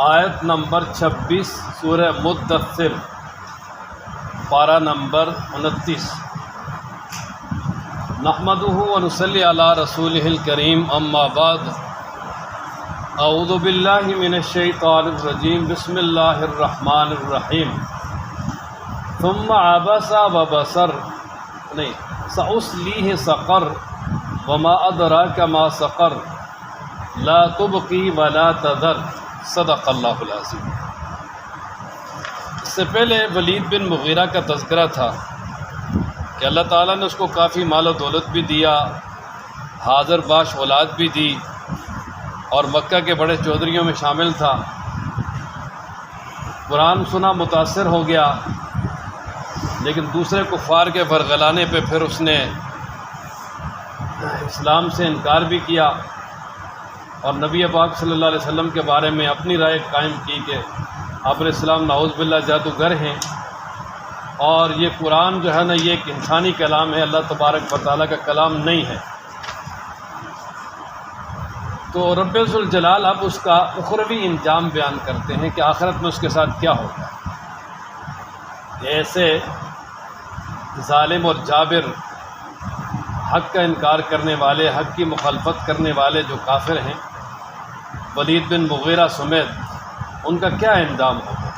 آیت نمبر 26 سورہ مدثر پارہ نمبر 29۔ نحمدہ ونصلی علی رسولہ الکریم، اما بعد، اعوذ باللہ من الشیطان الرجیم، بسم اللہ الرحمن الرحیم۔ ثم عبس وبصر سأصلیہ سقر وما ادراک ما سقر لا تبقی ولا تذر، صدق اللہ العظیم۔ اس سے پہلے ولید بن مغیرہ کا تذکرہ تھا کہ اللہ تعالیٰ نے اس کو کافی مال و دولت بھی دیا، حاضر باش اولاد بھی دی، اور مکہ کے بڑے چودھریوں میں شامل تھا۔ قرآن سنا، متاثر ہو گیا، لیکن دوسرے کفار کے ورغلانے پہ پھر اس نے اسلام سے انکار بھی کیا، اور نبی پاک صلی اللہ علیہ وسلم کے بارے میں اپنی رائے قائم کی کہ آپ علیہ السلام نعوذ باللہ جادوگر ہیں، اور یہ قرآن جو ہے نا یہ ایک انسانی کلام ہے، اللہ تبارک و تعالیٰ کا کلام نہیں ہے۔ تو رب ذوالجلال اب اس کا اخروی انجام بیان کرتے ہیں کہ آخرت میں اس کے ساتھ کیا ہوگا۔ ایسے ظالم اور جابر، حق کا انکار کرنے والے، حق کی مخالفت کرنے والے جو کافر ہیں، ولید بن مغیرہ سمیت، ان کا کیا انجام ہوگا۔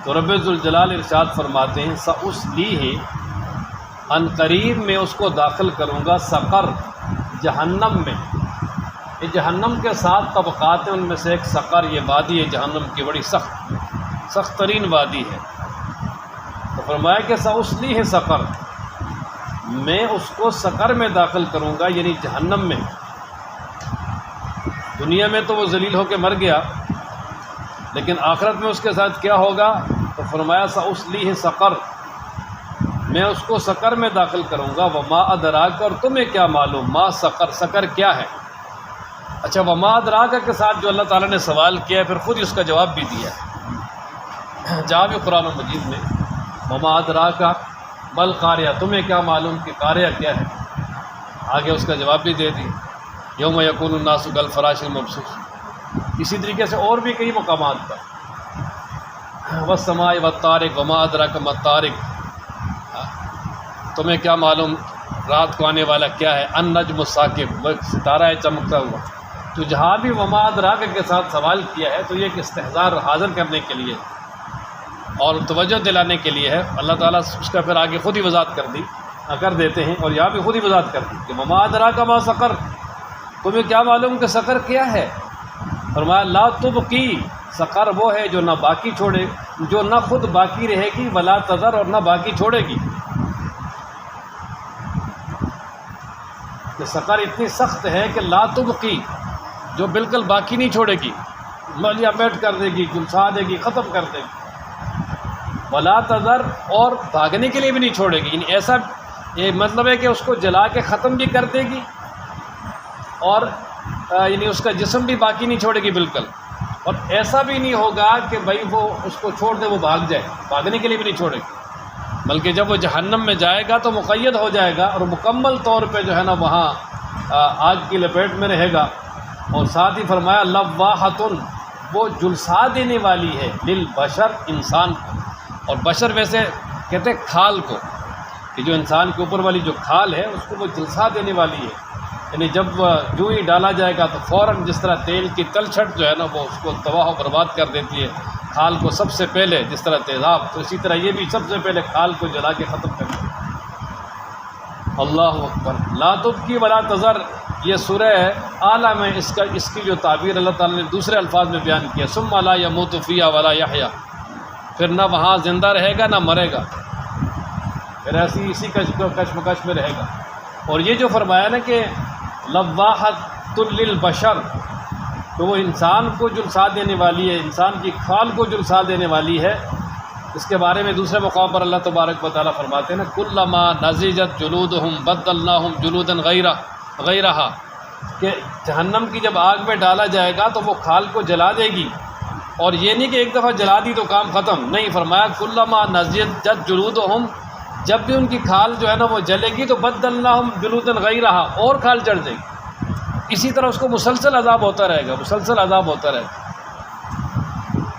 تو رب ذوالجلال ارشاد فرماتے ہیں سأصلیہ، ان قریب میں اس کو داخل کروں گا، سقر، جہنم میں۔ یہ جہنم کے 7 طبقات ہیں، ان میں سے ایک سقر، یہ وادی ہے جہنم کی، بڑی سخت ترین وادی ہے۔ تو فرمایا کہ سأصلیہ سقر، میں اس کو سقر میں داخل کروں گا، یعنی جہنم میں۔ دنیا میں تو وہ ذلیل ہو کے مر گیا، لیکن آخرت میں اس کے ساتھ کیا ہوگا؟ تو فرمایا سأصلیہ سقر، میں اس کو سقر میں داخل کروں گا۔ وما ادراک، اور تمہیں کیا معلوم، ما سقر، سقر کیا ہے۔ اچھا، وما ادراک کے ساتھ جو اللہ تعالیٰ نے سوال کیا ہے، پھر خود ہی اس کا جواب بھی دیا ہے، جہاں بھی قرآن مجید میں وما ادراک بل قاریہ، تمہیں کیا معلوم کہ قاریہ کیا ہے، آگے اس کا جواب بھی دے دی، یوم یکون الناس کالفراش المبثوث۔ اسی طریقے سے اور بھی کئی مقامات پر، والسماء والطارق وما ادراک ما الطارق، تمہیں کیا معلوم رات کو آنے والا کیا ہے، النجم الثاقب، وہ ستارہ ہے چمکتا ہوا۔ تو جہاں بھی وما ادراک کے ساتھ سوال کیا ہے تو یہ ایک استحضار حاضر کرنے کے لیے اور توجہ دلانے کے لیے ہے۔ اللہ تعالیٰ اس کا پھر آگے خود ہی وضاحت کر دیتے ہیں، اور یہاں بھی خود ہی وضاحت کر دی کہ وما ادراک ما سقر، تمہیں کیا معلوم کہ سقر کیا ہے۔ فرمایا لا تبقی، سقر وہ ہے جو نہ باقی چھوڑے، جو نہ خود باقی رہے گی، ولا تذر، اور نہ باقی چھوڑے گی۔ کہ سقر اتنی سخت ہے کہ لا تبقی، جو بالکل باقی نہیں چھوڑے گی، ملیا بیٹھ کر دے گی، جلسا دے گی، ختم کر دے گی۔ ولا تذر، اور بھاگنے کے لیے بھی نہیں چھوڑے گی، یعنی ایسا یہ مطلب ہے کہ اس کو جلا کے ختم بھی کر دے گی، اور یعنی اس کا جسم بھی باقی نہیں چھوڑے گی بالکل، اور ایسا بھی نہیں ہوگا کہ بھائی وہ اس کو چھوڑ دے، وہ بھاگ جائے، بھاگنے کے لیے بھی نہیں چھوڑے گی، بلکہ جب وہ جہنم میں جائے گا تو مقید ہو جائے گا، اور مکمل طور پہ جو ہے نا وہاں آگ کی لپیٹ میں رہے گا۔ اور ساتھ ہی فرمایا لواحۃ، وہ جلسا دینے والی ہے، للبشر، انسان کو۔ اور بشر ویسے کہتے ہیں کھال کو، کہ جو انسان کے اوپر والی جو کھال ہے اس کو وہ جلسا دینے والی ہے، یعنی جب جو ہی ڈالا جائے گا تو فوراً جس طرح تیل کی تلچھٹ جو ہے نا وہ اس کو تباہ و برباد کر دیتی ہے کھال کو سب سے پہلے، جس طرح تیزاب، تو اسی طرح یہ بھی سب سے پہلے کھال کو جلا کے ختم کر دیں۔ اللہ اکبر۔ لا تبقی ولا تذر، یہ سورہ اعلیٰ میں اس کی جو تعبیر اللہ تعالیٰ نے دوسرے الفاظ میں بیان کیا، ثم لا یموت فیہا ولا یحیا، پھر نہ وہاں زندہ رہے گا نہ مرے گا، پھر اسی کشمکش میں رہے گا۔ اور یہ جو فرمایا نا کہ لواحۃ للبشر، تو وہ انسان کو جلسا دینے والی ہے، انسان کی کھال کو جلسا دینے والی ہے۔ اس کے بارے میں دوسرے مقام پر اللہ تبارک و تعالیٰ فرماتے ہیں نا کلما نضجت جلودہم بدلناہم جلودا غیرہا، کہ جہنم کی جب آگ میں ڈالا جائے گا تو وہ کھال کو جلا دے گی، اور یہ نہیں کہ ایک دفعہ جلا دی تو کام ختم، نہیں، فرمایا کلما نضجت جلودہم، جب بھی ان کی کھال جو ہے نا وہ جلے گی تو بدلناہم جلودا غیرہا، اور کھال چڑھ جائے گی۔ اسی طرح اس کو مسلسل عذاب ہوتا رہے گا، مسلسل عذاب ہوتا رہے گا۔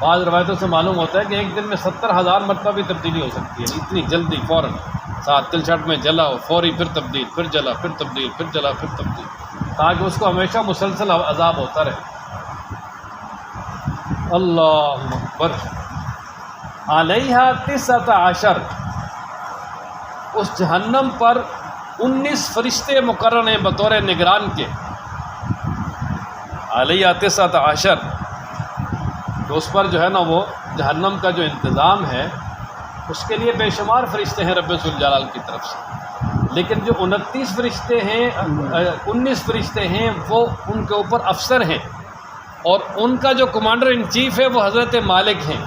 بعض روایتوں سے معلوم ہوتا ہے کہ ایک دن میں 70,000 مرتبہ بھی تبدیلی ہو سکتی ہے، اتنی جلدی فوراً، ساتھ تل چھٹ میں جلا ہو، فوری پھر تبدیل، پھر جلا، پھر تبدیل، پھر جلا، پھر تبدیل، تاکہ اس کو ہمیشہ مسلسل عذاب ہوتا رہے۔ اللہ اکبر۔ علیہا 19 اس جہنم پر 19 فرشتے مقرر ہیں بطور نگران کے۔ علیہا 19 تو اس پر جو ہے نا وہ جہنم کا جو انتظام ہے اس کے لیے بے شمار فرشتے ہیں رب ذوالجلال کی طرف سے، لیکن جو 29 فرشتے ہیں 19 فرشتے ہیں وہ ان کے اوپر افسر ہیں، اور ان کا جو کمانڈر ان چیف ہے وہ حضرت مالک ہیں۔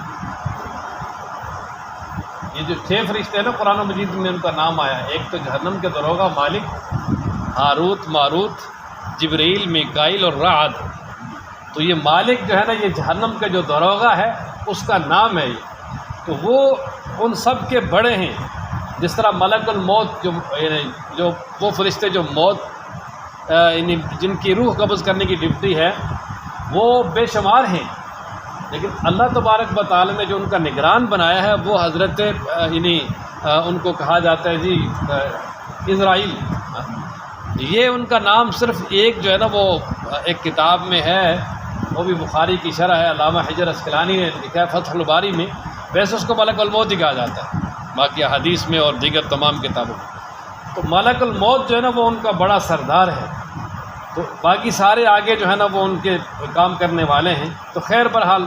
یہ جو 6 فرشتے ہیں نا قرآن مجید میں ان کا نام آیا ہے، ایک تو جہنم کے دروغہ مالک، ہاروت ماروت، جبرائیل میکائیل اور رعد۔ تو یہ مالک جو ہے نا یہ جہنم کا جو دروغہ ہے اس کا نام ہے یہ، تو وہ ان سب کے بڑے ہیں۔ جس طرح ملک الموت جو وہ فرشتے جو موت یعنی جن کی روح قبض کرنے کی ڈیوٹی ہے وہ بے شمار ہیں، لیکن اللہ تبارک و تعالی نے جو ان کا نگران بنایا ہے وہ حضرت یعنی ان کو کہا جاتا ہے جی اسرائیل۔ یہ ان کا نام صرف ایک جو ہے نا وہ ایک کتاب میں ہے، وہ بھی بخاری کی شرح ہے، علامہ حجر اسقلانی نے لکھا ہے فتح الباری میں، ویسے اس کو ملک الموت ہی کہا جاتا ہے باقی حدیث میں اور دیگر تمام کتابوں میں۔ تو ملک الموت جو ہے نا وہ ان کا بڑا سردار ہے، تو باقی سارے آگے جو ہے نا وہ ان کے کام کرنے والے ہیں۔ تو خیر بہرحال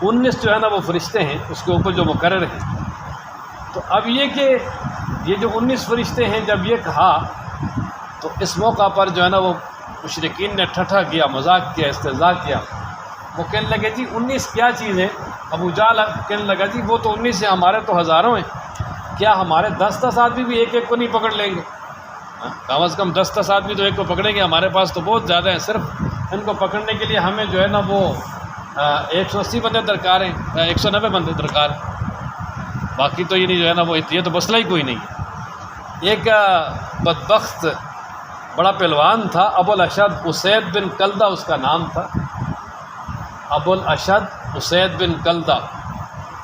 19 جو ہے نا وہ فرشتے ہیں اس کے اوپر جو مقرر ہیں۔ تو اب یہ کہ یہ جو 19 فرشتے ہیں جب یہ کہا تو اس موقع پر جو ہے نا وہ مشرکین نے ٹھٹھا کیا، مذاق کیا، استہزاء کیا۔ وہ کہنے لگے جی 19 کیا چیز ہے؟ ابو جہل کہنے لگا جی وہ تو 19 ہیں، ہمارے تو ہزاروں ہیں، کیا ہمارے 10 آدمی بھی ایک ایک کو نہیں پکڑ لیں گے؟ کم از کم 10 آدمی تو ایک کو پکڑیں گے، ہمارے پاس تو بہت زیادہ ہیں، صرف ان کو پکڑنے کے لیے ہمیں جو ہے نا وہ 180 بندے درکار ہیں، 190 بندے درکار ہیں، باقی تو یہ نہیں جو ہے نا وہ یہ تو مسئلہ ہی کوئی نہیں ہے۔ ایک بدبخت بڑا پہلوان تھا، ابو الاشد اسید بن کلدہ اس کا نام تھا، ابو الاشد اسید بن کلدہ۔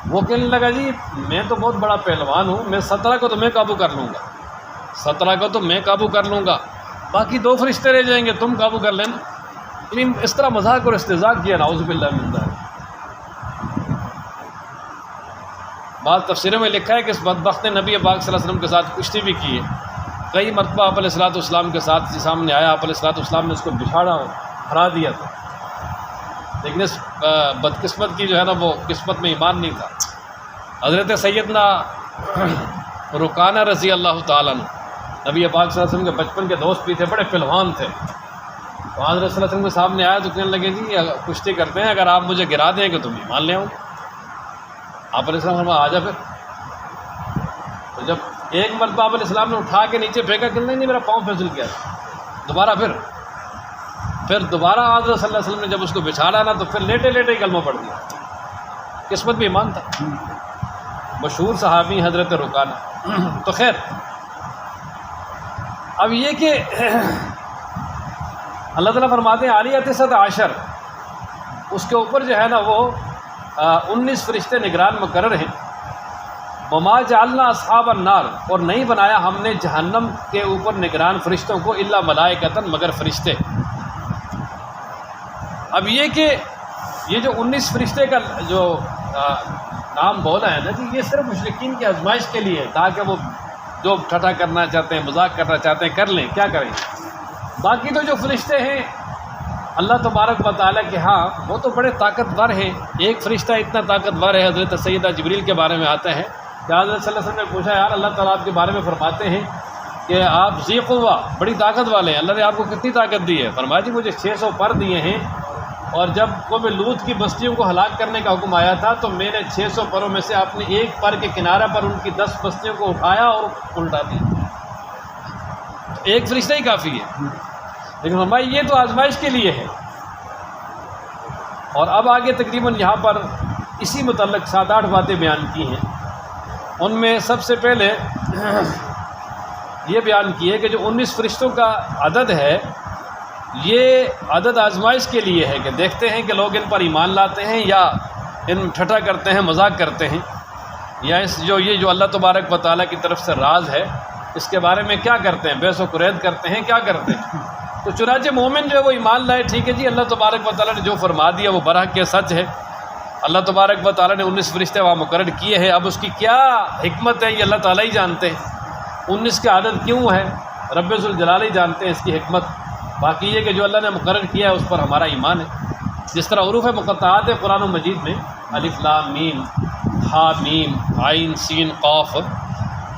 وہ کہنے لگا جی میں تو بہت بڑا پہلوان ہوں، میں 17 کو تو میں قابو کر لوں گا، 17 کو تو میں قابو کر لوں گا، باقی 2 فرشتے رہ جائیں گے، تم قابو کر لینا۔ یعنی اس طرح مذاق اور استہزاء کیا، نعوذ باللہ من ذلک۔ بعض تفسیروں میں لکھا ہے کہ اس بدبخت نے نبی پاک صلی اللہ علیہ وسلم کے ساتھ کشتی بھی کی ہے، کئی مرتبہ آپ علیہ الصلوۃ والسلام کے ساتھ سامنے آیا، آپ علیہ الصلوۃ والسلام نے اس کو بچھاڑا اور ہرا دیا تھا، لیکن اس بدقسمت کی جو ہے نا وہ قسمت میں ایمان نہیں تھا۔ حضرت سیدنا رکانہ رضی اللہ تعالیٰ عنہ نبی پاک صلی اللہ علیہ وسلم کے بچپن کے دوست بھی تھے، بڑے پہلوان تھے، تو حضرت صلی اللہ علیہ وسلم کے سامنے آیا تو کہنے لگے جی کشتی کرتے ہیں، اگر آپ مجھے گرا دیں کہ تم ایمان لے آؤں۔ آپ علیہ السلام آ جا پھر، تو جب ایک مرتبہ آپ علیہ السلام نے اٹھا کے نیچے پھینکا کہ نہیں میرا پاؤں پھسل گیا، دوبارہ پھر دوبارہ حضرت صلی اللہ علیہ وسلم نے جب اس کو بچھاڑا نا تو پھر لیٹے لیٹے ہی کلمہ پڑھ دیا، قسمت بھی ایمان تھا، مشہور صحابی حضرت رکانہ۔ تو خیر اب یہ کہ اللہ تعالیٰ فرماتے ہیں عالیہ 19 اس کے اوپر جو ہے نا وہ 19 فرشتے نگران مقرر ہیں۔ وما جعلنا اصحاب النار اور نہیں بنایا ہم نے جہنم کے اوپر نگران فرشتوں کو الا ملائکۃ مگر فرشتے۔ اب یہ کہ یہ جو 19 فرشتے کا جو نام بولا ہے نا جی یہ صرف مشرکین کی آزمائش کے لیے ہے، تاکہ وہ جو ٹھٹھا کرنا چاہتے ہیں، مذاق کرنا چاہتے ہیں کر لیں، کیا کریں۔ باقی تو جو فرشتے ہیں اللہ تبارک و تعالیٰ کے ہاں وہ تو بڑے طاقتور ہیں۔ ایک فرشتہ اتنا طاقتور ہے، حضرت سیدہ جبریل کے بارے میں آتا ہے کہ حضرت صلی اللہ علیہ وسلم نے پوچھا یار اللہ تعالیٰ آپ کے بارے میں فرماتے ہیں کہ آپ ذی قوہ بڑی طاقت والے ہیں، اللہ نے آپ کو کتنی طاقت دی ہے؟ فرمایا جی مجھے 600 پر دیے ہیں، اور جب قوم لوط کی بستیوں کو ہلاک کرنے کا حکم آیا تھا تو میں نے 600 پروں میں سے اپنے ایک پر کے کنارے پر ان کی 10 بستیوں کو اٹھایا اور الٹا دیا۔ ایک فرشتہ ہی کافی ہے، لیکن فرمایا یہ تو آزمائش کے لیے ہے۔ اور اب آگے تقریباً یہاں پر اسی متعلق 7-8 باتیں بیان کی ہیں۔ ان میں سب سے پہلے یہ بیان کی ہے کہ جو 19 فرشتوں کا عدد ہے یہ عدد آزمائش کے لیے ہے کہ دیکھتے ہیں کہ لوگ ان پر ایمان لاتے ہیں یا ان ٹھٹھا کرتے ہیں، مذاق کرتے ہیں، یا یہ جو اللہ تبارک و تعالیٰ کی طرف سے راز ہے اس کے بارے میں کیا کرتے ہیں، بحث و قرید کرتے ہیں، کیا کرتے ہیں۔ تو چنانچہ مومن جو ہے وہ ایمان لائے، ٹھیک ہے جی، اللہ تبارک و تعالیٰ نے جو فرما دیا وہ برحق کے سچ ہے، اللہ تبارک و تعالیٰ نے 19 فرشتے وہاں مقرر کیے ہیں، اب اس کی کیا حکمت ہے یہ اللہ تعالیٰ ہی جانتے ہیں، 19 کا عدد کیوں ہے رب ذوالجلال ہی جانتے ہیں اس کی حکمت۔ باقی یہ کہ جو اللہ نے مقرر کیا ہے اس پر ہمارا ایمان ہے۔ جس طرح حروف مقطعات قرآن مجید میں الف لام میم ہا میم عین سین قاف،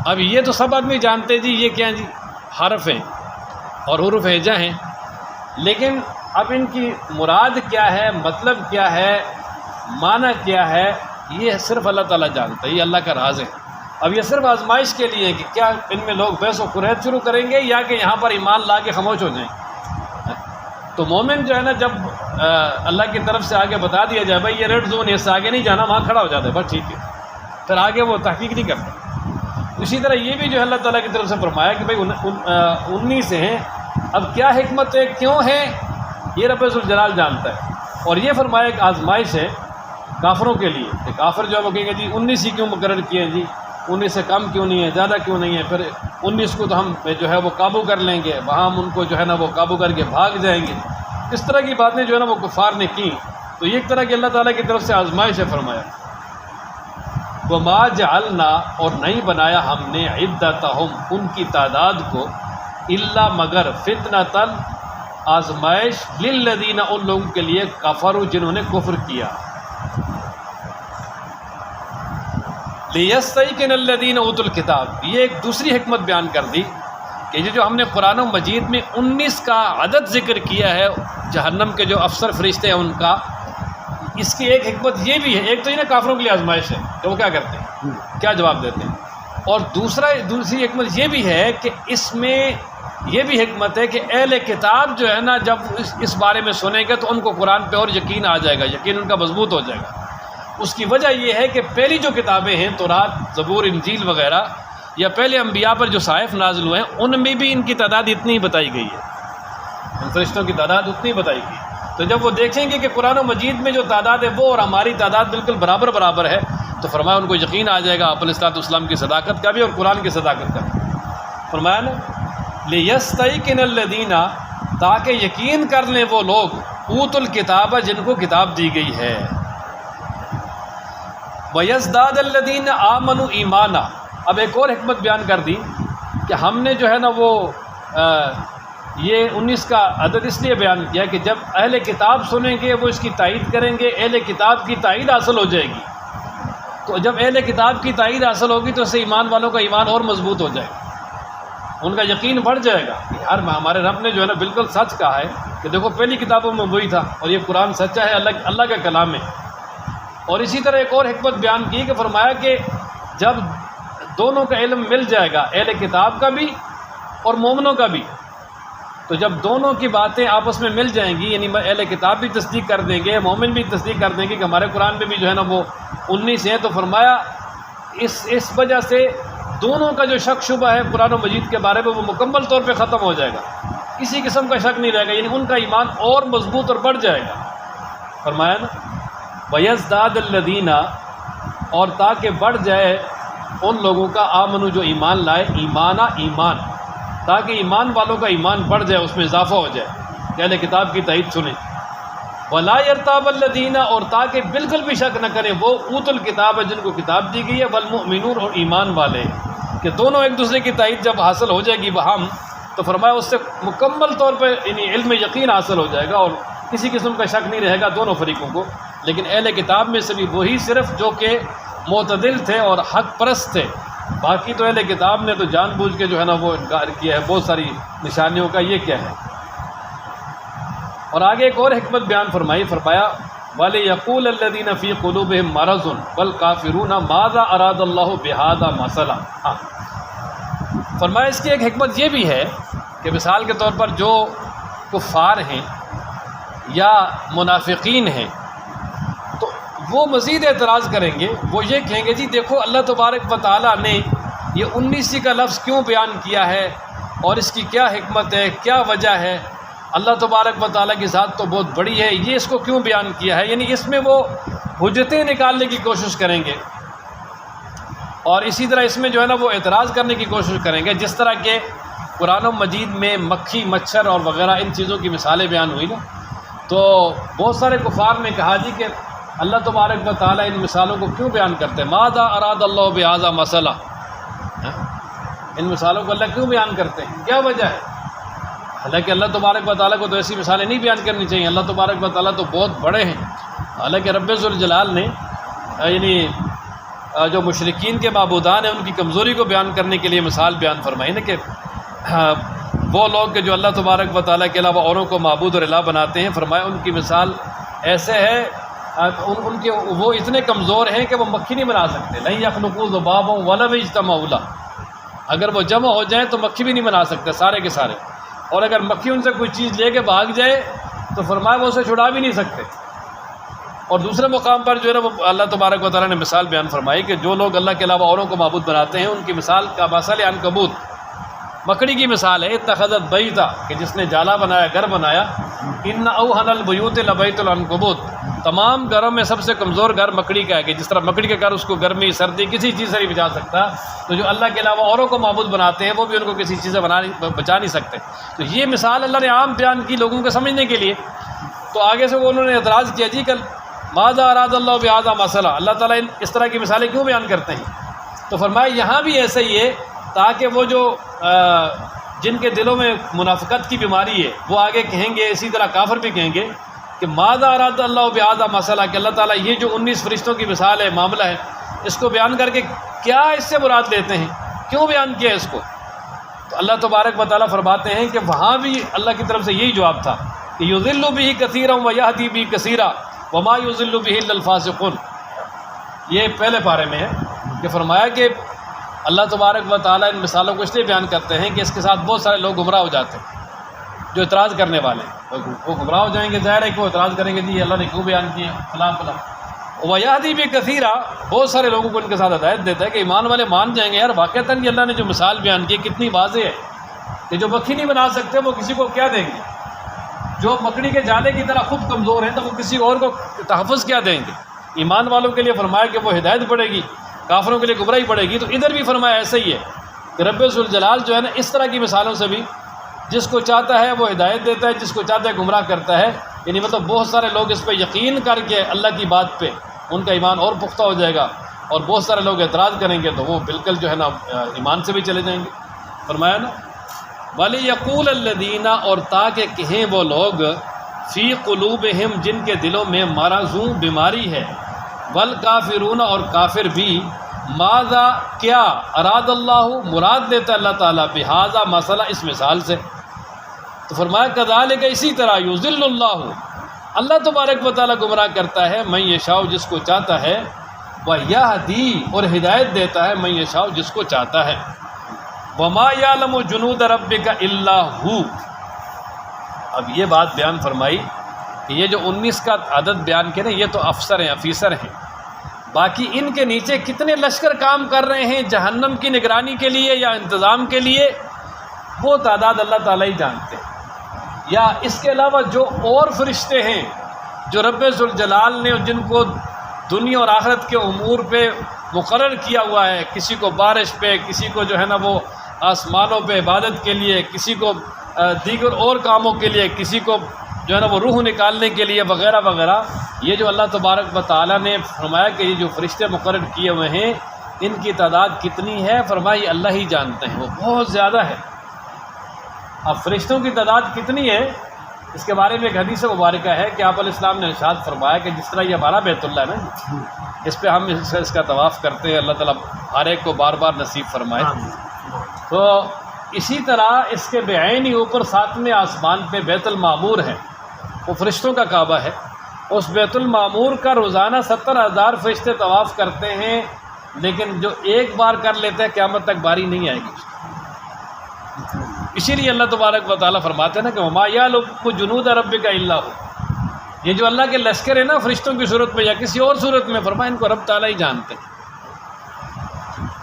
اب یہ تو سب آدمی جانتے جی یہ کیا ہیں جی، حرف ہیں اور حروف ہجا ہیں، لیکن اب ان کی مراد کیا ہے، مطلب کیا ہے، معنی کیا ہے، یہ صرف اللہ تعالیٰ جانتا ہے، یہ اللہ کا راز ہے۔ اب یہ صرف آزمائش کے لیے کہ کیا ان میں لوگ بحث و قرید شروع کریں گے یا کہ یہاں پر ایمان لا کے خاموش ہو جائیں۔ تو مومن جو ہے نا، جب اللہ کی طرف سے آگے بتا دیا جائے بھائی یہ ریڈ زون ہے، اس سے آگے نہیں جانا، وہاں کھڑا ہو جاتا ہے، بس ٹھیک ہے، پھر آگے وہ تحقیق نہیں کرتا۔ اسی طرح یہ بھی جو ہے اللہ تعالیٰ کی طرف سے فرمایا کہ بھائی 19 ہیں، اب کیا حکمت ہے، کیوں ہے، یہ رب ذوالجلال جانتا ہے۔ اور یہ فرمایا ایک آزمائش ہے کافروں کے لیے کہ کافر جو ہے وہ کہیں گے جی 19 ہی کیوں مقرر کیے ہیں جی، 19 سے کم کیوں نہیں ہے، زیادہ کیوں نہیں ہے، پھر 19 کو تو ہم جو ہے وہ قابو کر لیں گے، وہاں ہم ان کو جو ہے نا وہ قابو کر کے بھاگ جائیں گے۔ اس طرح کی باتیں جو ہے نا وہ کفار نے کی، تو یہ ایک طرح کی اللہ تعالیٰ کی طرف سے آزمائش ہے۔ فرمایا وَمَا جَعَلْنَا، اور نہیں بنایا ہم نے عِدَّتَهُمْ، ان کی تعداد کو، الا مگر فِتْنَةً، آزمائش، لِلَّذِينَ، ان لوگوں کے لیے، کفروا، جنہوں نے کفر کیا، لِيَسْتَيْقِنَ الَّذِينَ أُوتُوا الْكِتَابَ، یہ ایک دوسری حکمت بیان کر دی کہ یہ جو ہم نے قرآن و مجید میں 19 کا عدد ذکر کیا ہے جہنم کے جو افسر فرشتے ہیں ان کا، اس کی ایک حکمت یہ بھی ہے، ایک تو یہ نا کافروں کے لیے آزمائش ہے کہ وہ کیا کرتے ہیں، کیا جواب دیتے ہیں، اور دوسری حکمت یہ بھی ہے کہ اس میں یہ بھی حکمت ہے کہ اہل کتاب جو ہے نا جب اس بارے میں سنیں گے تو ان کو قرآن پہ اور یقین آ جائے گا، یقین ان کا مضبوط ہو جائے گا۔ اس کی وجہ یہ ہے کہ پہلی جو کتابیں ہیں تورات، زبور، انجیل وغیرہ، یا پہلے انبیاء پر جو صحائف نازل ہوئے ہیں ان میں بھی ان کی تعداد اتنی بتائی گئی ہے، ان فرشتوں کی تعداد اتنی بتائی گئی۔ تو جب وہ دیکھیں گے کہ قرآن و مجید میں جو تعداد ہے وہ اور ہماری تعداد بالکل برابر ہے، تو فرمایا ان کو یقین آ جائے گا آپ علیہ السلام کی صداقت کا بھی اور قرآن کی صداقت کا بھی۔ فرمایا نا لِيَسْتَيْقِنَ الَّذِينَ، تاکہ یقین کر لیں وہ لوگ، اوتوا الکتاب، جن کو کتاب دی گئی ہے، وَيَزْدَادَ الَّذِينَ آمَنُوا ایمانا۔ اب ایک اور حکمت بیان کر دی کہ ہم نے جو ہے نا وہ یہ 19 کا عدد اس لیے بیان کیا کہ جب اہل کتاب سنیں گے وہ اس کی تائید کریں گے، اہل کتاب کی تائید حاصل ہو جائے گی، تو جب اہل کتاب کی تائید حاصل ہوگی تو اس سے ایمان والوں کا ایمان اور مضبوط ہو جائے گا، ان کا یقین بڑھ جائے گا کہ یار ہمارے رب نے جو ہے نا بالکل سچ کہا ہے کہ دیکھو پہلی کتابوں میں وہی تھا اور یہ قرآن سچا ہے، اللہ کا کلام ہے۔ اور اسی طرح ایک اور حکمت بیان کی کہ فرمایا کہ جب دونوں کا علم مل جائے گا، اہل کتاب کا بھی اور مومنوں کا بھی، تو جب دونوں کی باتیں آپس میں مل جائیں گی، یعنی اہل کتاب بھی تصدیق کر دیں گے، مومن بھی تصدیق کر دیں گے کہ ہمارے قرآن میں بھی جو ہے نا وہ 19 ہیں، تو فرمایا اس وجہ سے دونوں کا جو شک شبہ ہے قرآن و مجید کے بارے میں وہ مکمل طور پہ ختم ہو جائے گا، کسی قسم کا شک نہیں رہے گا، یعنی ان کا ایمان اور مضبوط اور بڑھ جائے گا۔ فرمایا نا وَيَزْدَادَ الَّذِينَ، اور تاکہ بڑھ جائے ان لوگوں کا، آمنو جو ایمان لائے، ایمان، تاکہ ایمان والوں کا ایمان بڑھ جائے، اس میں اضافہ ہو جائے کہ اہل کتاب کی تائید سنیں۔ وَلَا يَرْتَابَ الَّذِينَ، اور تاکہ بالکل بھی شک نہ کریں وہ، اوتوا الکتاب، جن کو کتاب دی گئی ہے، وَالْمُؤْمِنُونَ، اور ایمان والے، کہ دونوں ایک دوسرے کی تائید جب حاصل ہو جائے گی وہاں، تو فرمایا اس سے مکمل طور پہ یعنی علم یقین حاصل ہو جائے گا اور کسی قسم کا شک نہیں رہے گا دونوں فریقوں کو۔ لیکن اہل کتاب میں سے بھی وہی صرف جو کہ معتدل تھے اور حق پرست تھے، باقی تو اہل کتاب نے تو جان بوجھ کے جو ہے نا وہ انکار کیا ہے بہت ساری نشانیوں کا۔ یہ کیا ہے؟ اور آگے ایک اور حکمت بیان فرمائی، فرمایا وَلِيَقُولَ الَّذِينَ فِي قُلُوبِهِم مَّرَضٌ وَالْكَافِرُونَ مَاذَا أَرَادَ اللَّهُ بِهَذَا مَثَلًا۔ فرمایا اس کی ایک حکمت یہ بھی ہے کہ مثال کے طور پر جو کفار ہیں یا منافقین ہیں تو وہ مزید اعتراض کریں گے، وہ یہ کہیں گے جی دیکھو اللہ تبارک و تعالیٰ نے یہ 19 کا لفظ کیوں بیان کیا ہے اور اس کی کیا حکمت ہے، کیا وجہ ہے، اللہ تبارک و تعالیٰ کی ذات تو بہت بڑی ہے، یہ اس کو کیوں بیان کیا ہے؟ یعنی اس میں وہ حجتیں نکالنے کی کوشش کریں گے، اور اسی طرح اس میں جو ہے نا وہ اعتراض کرنے کی کوشش کریں گے، جس طرح کہ قرآن مجید میں مکھی، مچھر اور وغیرہ ان چیزوں کی مثالیں بیان ہوئی نا، تو بہت سارے کفار نے کہا جی کہ اللہ تبارک و تعالیٰ ان مثالوں کو کیوں بیان کرتے ہیں؟ ماذا اراد اللہ بہذا مسئلہ، ان مثالوں کو اللہ کیوں بیان کرتے ہیں، کیا وجہ ہے؟ حالانکہ اللہ تبارک و تعالیٰ کو تو ایسی مثالیں نہیں بیان کرنی چاہیے، اللہ تبارک و تعالیٰ تو بہت بڑے ہیں۔ حالانکہ رب ذوالجلال نے یعنی جو مشرکین کے معبودان ہیں ان کی کمزوری کو بیان کرنے کے لیے مثال بیان فرمائی نا، کہ وہ لوگ کہ جو اللہ تبارک و تعالیٰ کے علاوہ اوروں کو معبود اور الہ بناتے ہیں، فرمایا ان کی مثال ایسے ہے، ان کے وہ اتنے کمزور ہیں کہ وہ مکھی نہیں بنا سکتے، لن یخلقوا ذبابا ولو اجتمعوا لہ، اگر وہ جمع ہو جائیں تو مکھی بھی نہیں بنا سکتے سارے کے سارے، اور اگر مکھی ان سے کوئی چیز لے کے بھاگ جائے تو فرمایا وہ اسے چھڑا بھی نہیں سکتے۔ اور دوسرے مقام پر جو ہے نا وہ اللہ تبارک و تعالیٰ نے مثال بیان فرمائی کہ جو لوگ اللہ کے علاوہ اوروں کو معبود بناتے ہیں ان کی مثال کا مثل عنکبوت، مکڑی کی مثال ہے، اتخذت بیتا، کہ جس نے جالا بنایا، گھر بنایا، ان اوہن البیوت لبیت العنکبوت، تمام گھروں میں سب سے کمزور گھر مکڑی کا ہے، کہ جس طرح مکڑی کا گھر اس کو گرمی سردی کسی چیز سے نہیں بچا سکتا، تو جو اللہ کے علاوہ اوروں کو معبود بناتے ہیں وہ بھی ان کو کسی چیز سے بچا نہیں سکتے۔ تو یہ مثال اللہ نے عام بیان کی لوگوں کو سمجھنے کے لیے۔ تو آگے سے وہ انہوں نے اعتراض کیا جی کل ماذا اراد اللہ بہذا مسئلہ، اللہ تعالیٰ اس طرح کی مثالیں کیوں بیان کرتے ہیں؟ تو فرمایا یہاں بھی ایسا ہی ہے، تاکہ وہ جو جن کے دلوں میں منافقت کی بیماری ہے وہ آگے کہیں گے، اسی طرح کافر بھی کہیں گے کہ ماذا اراد اللہ بہذا مسئلہ، کہ اللہ تعالیٰ یہ جو 19 فرشتوں کی مثال ہے، معاملہ ہے، اس کو بیان کر کے کیا اس سے مراد لیتے ہیں، کیوں بیان کیا اس کو؟ تو اللہ تبارک و تعالیٰ فرماتے ہیں کہ وہاں بھی اللہ کی طرف سے یہی جواب تھا کہ یضل بہ کثیرا ویہدی بہ کثیرا وما یضل بہ الا الفاسقون، یہ پہلے پارے میں ہے کہ فرمایا کہ اللہ تبارک و تعالیٰ ان مثالوں کو اس لیے بیان کرتے ہیں کہ اس کے ساتھ بہت سارے لوگ گمراہ ہو جاتے ہیں، جو اعتراض کرنے والے ہیں وہ گمراہ ہو جائیں گے، ظاہر ہے کہ وہ اعتراض کریں گے جی اللہ نے کیوں بیان کیا فلاں فلاں۔ ویہدی بہ کثیرا، بہت سارے لوگوں کو ان کے ساتھ ہدایت دیتا ہے کہ ایمان والے مان جائیں گے یار واقعتاً یہ اللہ نے جو مثال بیان کی کتنی واضح ہے کہ جو مکھی نہیں بنا سکتے وہ کسی کو کیا دیں گے، جو مکڑی کے جالے کی طرح خود کمزور ہیں تو وہ کسی اور کو تحفظ کیا دیں گے۔ ایمان والوں کے لیے فرمایا کہ وہ ہدایت پڑے گی، کافروں کے لیے گمراہی پڑے گی۔ تو ادھر بھی فرمایا ایسا ہی ہے کہ رب ذوالجلال جو ہے نا اس طرح کی مثالوں سے بھی جس کو چاہتا ہے وہ ہدایت دیتا ہے، جس کو چاہتا ہے گمراہ کرتا ہے۔ یعنی مطلب بہت سارے لوگ اس پہ یقین کر کے اللہ کی بات پہ ان کا ایمان اور پختہ ہو جائے گا، اور بہت سارے لوگ اعتراض کریں گے تو وہ بالکل جو ہے نا ایمان سے بھی چلے جائیں گے۔ فرمایا نا وَلِيَقُولَ الَّذِينَ، اور تاکہ کہیں وہ لوگ فی قلوبہم جن کے دلوں میں مرض بیماری ہے، والکافرون اور کافر بھی، ماذا کیا، اراد اللہ مراد لیتا اللہ تعالیٰ، بہذا مسئلہ اس مثال سے۔ تو فرمایا کذالک، اسی طرح، یضل اللہ، اللہ تبارک و تعالیٰ گمراہ کرتا ہے، من یشاء جس کو چاہتا ہے، ویہدی اور ہدایت دیتا ہے، من یشاء جس کو چاہتا ہے، وما یعلم جنود ربک الا ہو۔ اب یہ بات بیان فرمائی کہ یہ جو 19 کا عدد بیان کیا نا یہ تو افسر ہیں، افیسر ہیں، باقی ان کے نیچے کتنے لشکر کام کر رہے ہیں جہنم کی نگرانی کے لیے یا انتظام کے لیے، وہ تعداد اللہ تعالیٰ ہی جانتے ہیں۔ یا اس کے علاوہ جو اور فرشتے ہیں جو رب ذوالجلال نے جن کو دنیا اور آخرت کے امور پہ مقرر کیا ہوا ہے، کسی کو بارش پہ، کسی کو جو ہے نا وہ آسمانوں پہ عبادت کے لیے، کسی کو دیگر اور کاموں کے لیے، کسی کو جو ہے نا وہ روح نکالنے کے لیے وغیرہ وغیرہ، یہ جو اللہ تبارک و تعالیٰ نے فرمایا کہ یہ جو فرشتے مقرر کیے ہوئے ہیں ان کی تعداد کتنی ہے، فرمایا اللہ ہی جانتے ہیں، وہ بہت زیادہ ہے۔ اب فرشتوں کی تعداد کتنی ہے اس کے بارے میں ایک حدیث مبارکہ ہے کہ آپ علیہ السلام نے ارشاد فرمایا کہ جس طرح یہ ہمارا بیت اللہ ہے نا، اس پہ ہم اس کا طواف کرتے ہیں، اللہ تعالیٰ ہر ایک کو بار بار نصیب فرمائے، تو اسی طرح اس کے بعین ہی اوپر 7ویں آسمان پہ بیت المعمور ہے، وہ فرشتوں کا کعبہ ہے۔ اس بیت المعمور کا روزانہ 70,000 فرشتے طواف کرتے ہیں، لیکن جو ایک بار کر لیتے ہیں قیامت تک باری نہیں آئے گی۔ اسی لیے اللہ تبارک و تعالیٰ فرماتے ہیں نا کہ وما یعلم جنود ربک الا ہو، یہ جو اللہ کے لشکر ہے نا فرشتوں کی صورت میں یا کسی اور صورت میں، فرمایا ان کو رب تعالیٰ ہی جانتے ہیں۔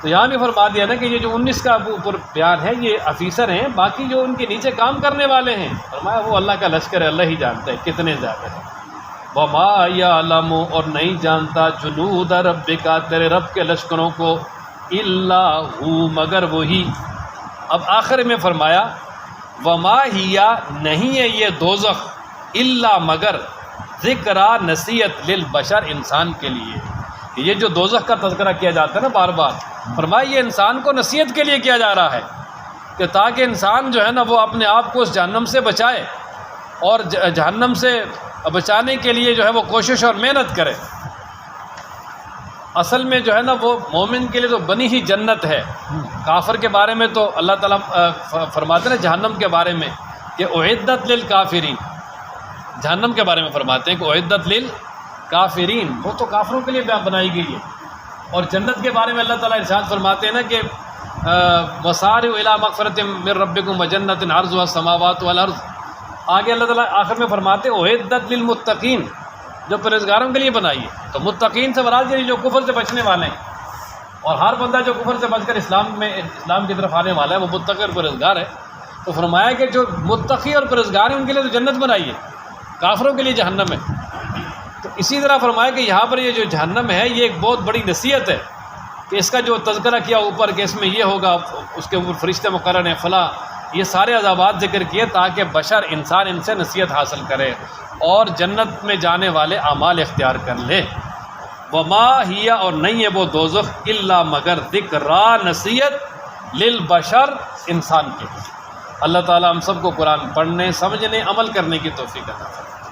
تو یہاں بھی فرما دیا نا کہ یہ جو 19 کا اوپر بیان ہے یہ افیسر ہیں، باقی جو ان کے نیچے کام کرنے والے ہیں فرمایا وہ اللہ کا لشکر ہے، اللہ ہی جانتا ہے کتنے زیادہ ہیں۔ وما یعلم اور نہیں جانتا جنود ربک تیرے رب کے لشکروں کو الا ہو مگر وہی۔ اب آخر میں فرمایا وما ہی نہیں ہے یہ دوزخ الا مگر ذکرہ نصیحت للبشر انسان کے لیے۔ یہ جو دوزخ کا تذکرہ کیا جاتا ہے نا بار بار، فرمایا یہ انسان کو نصیحت کے لیے کیا جا رہا ہے کہ تاکہ انسان جو ہے نا وہ اپنے آپ کو اس جہنم سے بچائے اور جہنم سے بچانے کے لیے جو ہے وہ کوشش اور محنت کرے۔ اصل میں جو ہے نا وہ مومن کے لیے تو بنی ہی جنت ہے۔ کافر کے بارے میں تو اللہ تعالیٰ فرماتے ہیں جہنم کے بارے میں کہ اعدت للکافرین، جہنم کے بارے میں فرماتے ہیں کہ اعدت للکافرین، وہ تو کافروں کے لیے بنائی گئی ہے۔ اور جنت کے بارے میں اللہ تعالیٰ ارشاد فرماتے ہیں نا کہ وسارعوا الی مغفرۃ من ربکم وجنۃ عرضها السماوات والارض۔ آگے اللہ تعالیٰ آخر میں فرماتے ہیں اعدت للمتقین، جو پرہیزگاروں کے لیے بنائی ہے۔ تو متقین سے مراد یہ جو کفر سے بچنے والے ہیں، اور ہر بندہ جو کفر سے بچ کر اسلام کی طرف آنے والا ہے وہ متقی اور پرہیزگار ہے۔ تو فرمایا کہ جو متقی اور پرہیزگار ہیں ان کے لیے تو جنت بنائی ہے، کافروں کے لیے جہنم ہے۔ تو اسی طرح فرمایا کہ یہاں پر یہ جو جہنم ہے یہ ایک بہت بڑی نصیحت ہے کہ اس کا جو تذکرہ کیا اوپر کہ اس میں یہ ہوگا، اس کے اوپر فرشتے مقرر ہیں فلاں، یہ سارے عذابات ذکر کیے تاکہ بشر انسان ان سے نصیحت حاصل کرے اور جنت میں جانے والے اعمال اختیار کر لے۔ وما ہی اور نہیں ہے وہ دوزخ الا مگر ذکرہ نصیحت للبشر انسان کے۔ اللہ تعالیٰ ہم سب کو قرآن پڑھنے، سمجھنے، عمل کرنے کی توفیق عطا فرمائے۔